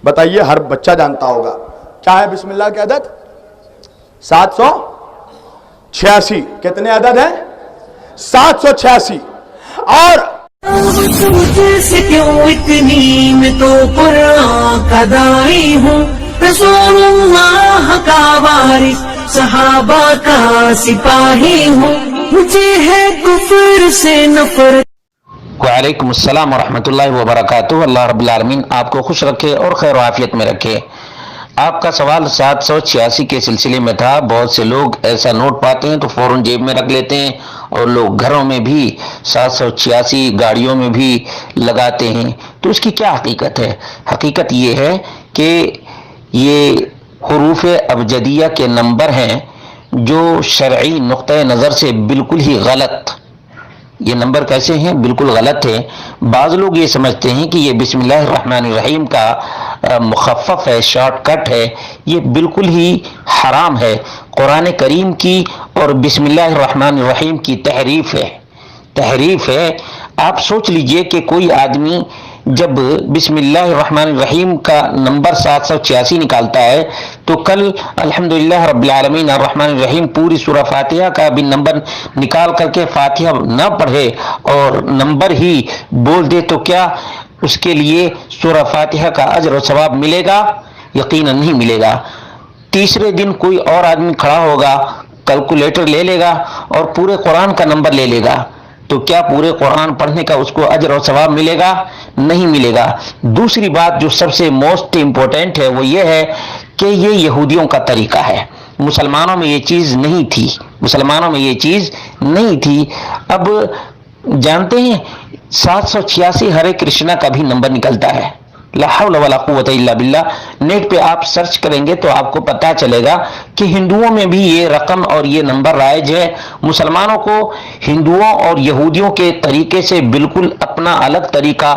بتائیے، ہر بچہ جانتا ہوگا کیا ہے بسم اللہ کی عدد؟ 786۔ کتنے عدد ہیں؟ 786۔ اور سے کیوں اتنی میں تو قرآن کا داعی ہوں، رسول اللہ کا وارث صحابہ کا سپاہی ہوں، مجھے ہے کفر سے نفرت۔ وعلیکم السلام ورحمۃ اللہ وبرکاتہ۔ اللہ رب العالمین آپ کو خوش رکھے اور خیر و عافیت میں رکھے۔ آپ کا سوال 786 کے سلسلے میں تھا۔ بہت سے لوگ ایسا نوٹ پاتے ہیں تو فوراً جیب میں رکھ لیتے ہیں، اور لوگ گھروں میں بھی 786 گاڑیوں میں بھی لگاتے ہیں۔ تو اس کی کیا حقیقت ہے؟ حقیقت یہ ہے کہ یہ حروف ابجدیہ کے نمبر ہیں جو شرعی نقطۂ نظر سے بالکل ہی غلط۔ یہ نمبر کیسے ہیں؟ بالکل غلط ہے۔ بعض لوگ یہ سمجھتے ہیں کہ یہ بسم اللہ الرحمن الرحیم کا مخفف ہے، شارٹ کٹ ہے۔ یہ بالکل ہی حرام ہے، قرآن کریم کی اور بسم اللہ الرحمن الرحیم کی تحریف ہے۔ آپ سوچ لیجئے کہ کوئی آدمی جب بسم اللہ الرحمن الرحیم کا نمبر 786 نکالتا ہے تو کل الحمدللہ رب العالمین الرحمن الرحیم پوری سورہ فاتحہ کا بھی نمبر نکال کر کے فاتحہ نہ پڑھے اور نمبر ہی بول دے تو کیا اس کے لیے سورہ فاتحہ کا اجر و ثواب ملے گا؟ یقیناً نہیں ملے گا۔ تیسرے دن کوئی اور آدمی کھڑا ہوگا، کیلکولیٹر لے لے گا اور پورے قرآن کا نمبر لے لے گا، تو کیا پورے قرآن پڑھنے کا اس کو اجر و ثواب ملے گا؟ نہیں ملے گا۔ دوسری بات جو سب سے موسٹ امپورٹنٹ ہے وہ یہ ہے کہ یہ یہودیوں کا طریقہ ہے، مسلمانوں میں یہ چیز نہیں تھی۔ اب جانتے ہیں 786 ہرے کرشنا کا بھی نمبر نکلتا ہے۔ لا حول ولا قوت الا باللہ۔ نیٹ پہ آپ سرچ کریں گے تو آپ کو پتہ چلے گا کہ ہندوؤں میں بھی یہ رقم اور یہ نمبر رائج ہے۔ مسلمانوں کو ہندوؤں اور یہودیوں کے طریقے سے بالکل اپنا الگ طریقہ،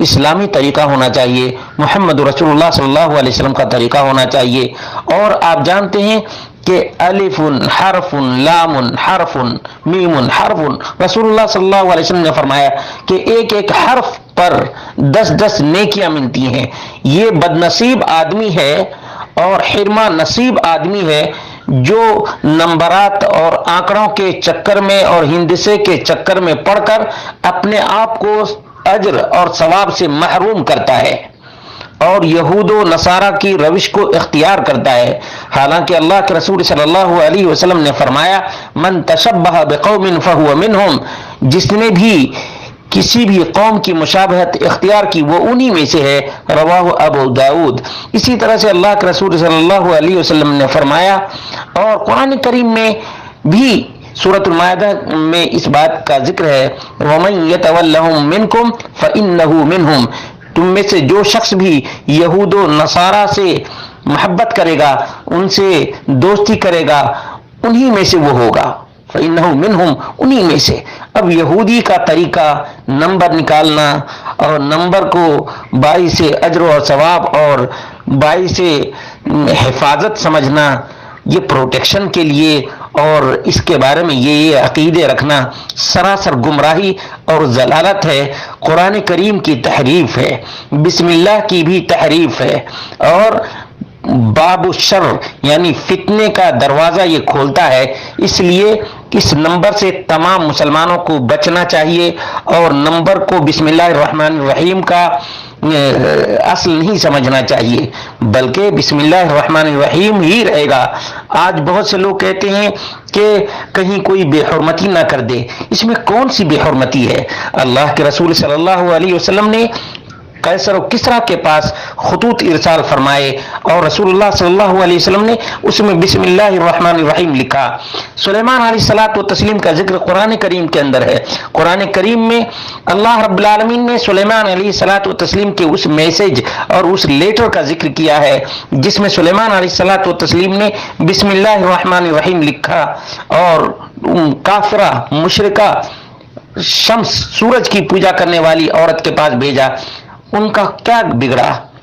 اسلامی طریقہ ہونا چاہیے، محمد رسول اللہ صلی اللہ علیہ وسلم کا طریقہ ہونا چاہیے۔ اور آپ جانتے ہیں کہ الف حرف، لام حرف، میم حرف، رسول اللہ صلی اللہ علیہ وسلم نے فرمایا کہ ایک ایک حرف پر 10 نیکیاں ملتی ہیں۔ یہ بدنصیب آدمی ہے اور حرمہ نصیب آدمی ہے جو نمبرات اور آنکڑوں کے چکر میں اور ہندسے کے چکر میں پڑ کر اپنے آپ کو اجر اور ثواب سے محروم کرتا ہے اور یہود و نصارہ کی روش کو اختیار کرتا ہے۔ حالانکہ اللہ کے رسول صلی اللہ علیہ وسلم نے فرمایا من تشبہ بقوم فہو منہم، جس نے بھی کسی بھی قوم کی مشابہت اختیار کی وہ انہی میں سے ہے، رواہ ابو داؤد۔ اسی طرح سے اللہ کے رسول صلی اللہ علیہ وسلم نے فرمایا، اور قرآن کریم میں بھی سورۃ المائدہ میں اس بات کا ذکر ہے وَمَن يَتَوَلَّهُم مِّنكُمْ فَإِنَّهُ مِنْهُمْ، تم میں سے جو شخص بھی یہود و نصارہ سے محبت کرے گا، ان سے دوستی کرے گا، انہی میں سے وہ ہوگا، فَإِنَّهُ مِنْهُمْ، انہی میں سے۔ اب یہودی کا طریقہ نمبر نکالنا اور نمبر کو باعث اجر و ثواب اور باعث حفاظت سمجھنا، یہ پروٹیکشن کے لیے، اور اس کے بارے میں یہ عقیدے رکھنا سراسر گمراہی اور ضلالت ہے۔ قرآن کریم کی تحریف ہے، بسم اللہ کی بھی تحریف ہے، اور باب الشر یعنی فتنے کا دروازہ یہ کھولتا ہے۔ اس لیے اس نمبر سے تمام مسلمانوں کو بچنا چاہیے اور نمبر کو بسم اللہ الرحمن الرحیم کا اصل نہیں سمجھنا چاہیے، بلکہ بسم اللہ الرحمن الرحیم ہی رہے گا۔ آج بہت سے لوگ کہتے ہیں کہ کہیں کوئی بے حرمتی نہ کر دے۔ اس میں کون سی بے حرمتی ہے؟ اللہ کے رسول صلی اللہ علیہ وسلم نے قیصر و کسریٰ کے پاس خطوط ارسال فرمائے اور رسول اللہ صلی اللہ علیہ وسلم نے اس میں بسم اللہ الرحمن الرحیم لکھا۔ سلیمان علیہ الصلوۃ والتسلیم کا ذکر قرآن کریم کے اندر ہے۔ قرآن کریم میں اللہ رب العالمین نے سلیمان علیہ الصلوۃ والتسلیم کے اس میسج اور اس لیٹر کا ذکر کیا ہے جس میں سلیمان علیہ الصلوۃ والتسلیم نے بسم اللہ الرحمن الرحیم لکھا، اور کافرہ مشرکہ شمس سورج کی پوجا کرنے والی عورت کے پاس بھیجا۔ ان کا کیا بگڑا؟